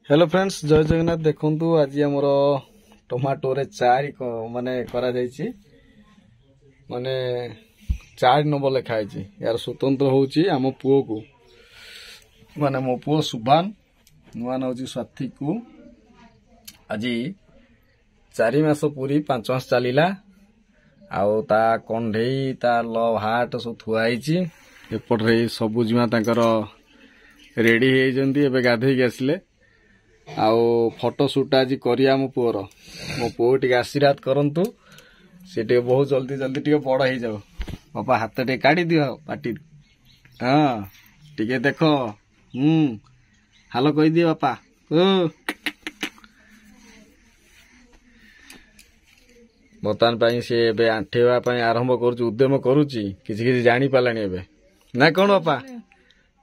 hello friends जय जगन्नाथ देखंतु आज हमर टमाटो रे चारि माने करा जायछि माने चारि नंबर लिखा है यार स्वतंत्र होउछि हम पुओ को माने मो पुओ सुभान नुआ नउछि स्वाति को आज 4 मास पूरी 5 मास चलीला आउ ता कंढेई ता लव हार्ट सब थुआइछि एपट रे सबुजिमा तांकर रेडी हे जंती एबे गाधे के आसले आउ फोटो शूट आज करिया मो पुओर मो पुओ टिके आशीर्वाद करंतु से टिके बहुत जल्दी जल्दी टिके बड़ हो जाओ बापा हाथ टे काटी दियो पाटी हां टिके देखो हालो कहि दियो बापा ओ बर्तमान पाई से एबे आंठेवा पाई आरंभ करूची उद्यम करूची किछि किछि जानि पालानी एबे ना कोन बापा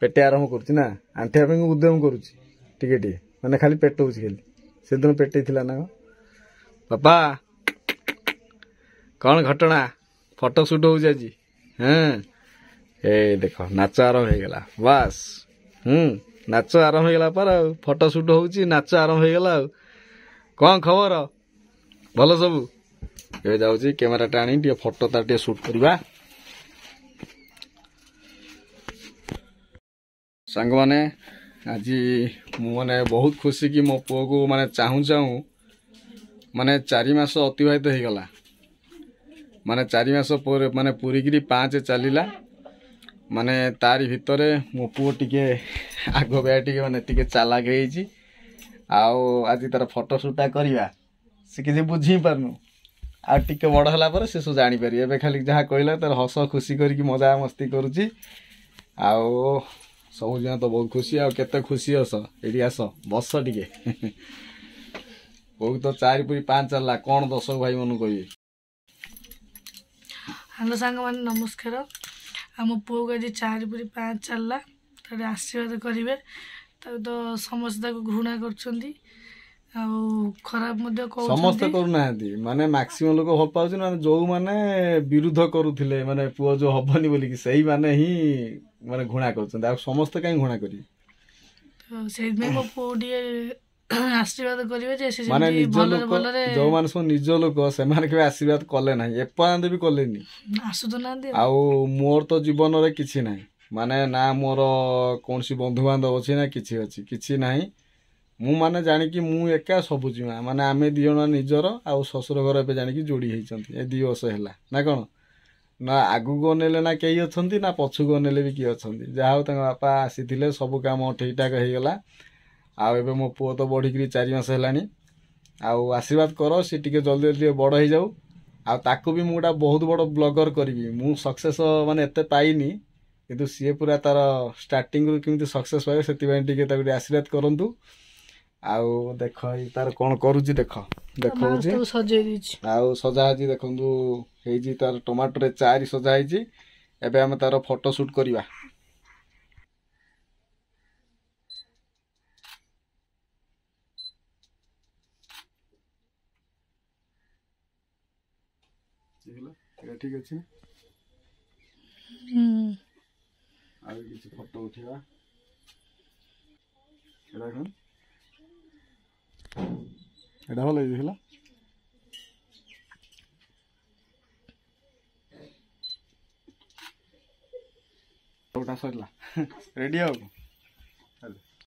पेटे आरंभ करूची ना आंठेवा पाई उद्यम करूची टिके टिके माने खाली पेट होची खाली से दिन पेटे थिला ना बापा कौन घटना फोटो शूट हो जाजी हां ए देखो नाच आरंभ हो गला बस नाच आरंभ हो गला पर फोटो शूट होची नाच आरंभ हो गला कौन खबर भलो सब ए जाउची कैमरा टाणी टे फोटो ता टे शूट करबा संग माने आज माने बहुत खुशी कि मो पुओ को माने चाहू चाहू माने 4 मास अतिबाहित हो गला माने 4 मास पर माने पूरी गिरी 5 चलीला माने तारी भितरे मो पुओ टिके आगो बे टिके माने टिके चालाक हेची आउ आज तार फोटो शूटा करिया से कि बुझी पारनु आ टिके बड़ हला पर से सो जानि पारी एबे खाली जहा कहला तार हस खुशी करी कि मजा मस्ती करूची आउ सब जन तो बहुत खुशी आ केते खुशी हस एडी आस बस टिके बहुत तो 4 पूरी 5 चलला कोन दर्शक भाई मन कहि हेलो संग मान नमस्कार हम पुओ को आज 4 पूरी 5 चलला तरे आशीर्वाद करिवे तो समस्त को घृणा करछंदी आ खराब मध्ये को समस्त करू नाहंती माने मैक्सिमम लोग हो पाउछ माने जो माने विरुद्ध करूथिले माने पुओ जो हबनी बोली कि सही माने ही माने घृणा करछन आ समस्त काई घृणा करी तो से में मो पुओडी आशीर्वाद करिवे जे से माने निज लोक जो माने सो निज लोक से माने के आशीर्वाद कले नाही एपांद भी कलेनी आसु तो ना दे आ मोर तो जीवन रे किछि नाही माने ना मोर कोनसी बंधु बांधव अछि ना किछि अछि किछि नाही मु माने जानि कि मु एका सब जिमा माने आमे दियना निजर आ ससुर घर पे जानि कि जोड़ी हेचंती ए 2 वर्ष हैला ना कोन ना आगु गो नेले ना केही अछंती ना पछु गो नेले भी की अछंती जा हो तंग बापा आसीथिले सब काम ठीक ठाक हे गेला आ एबे मो पुओ तो बढ़ी करी 4 मास हैलानी आ आशीर्वाद करो से टिके जल्दी जल्दी बड़ हे जाऊ आ ताको भी मुडा बहुत बड़ ब्लॉगर करबी मु सक्सेस माने एते पाइनी किंतु सी पूरा तार स्टार्टिंग रु किमिति सक्सेस पाए सेति बाय टिके ताको आशीर्वाद करंतु आउ देख तार कौन करूची देख देखौची सजे दिछि आउ सजा हजी देखंतु हेजी तार टमाटो रे 4 सजा हेजी एबे हम तार फोटो शूट करिवा ठीक अछि आ किछि फोटो उठिवा देखन एडा भल देखला फोटो सरला रेडी हो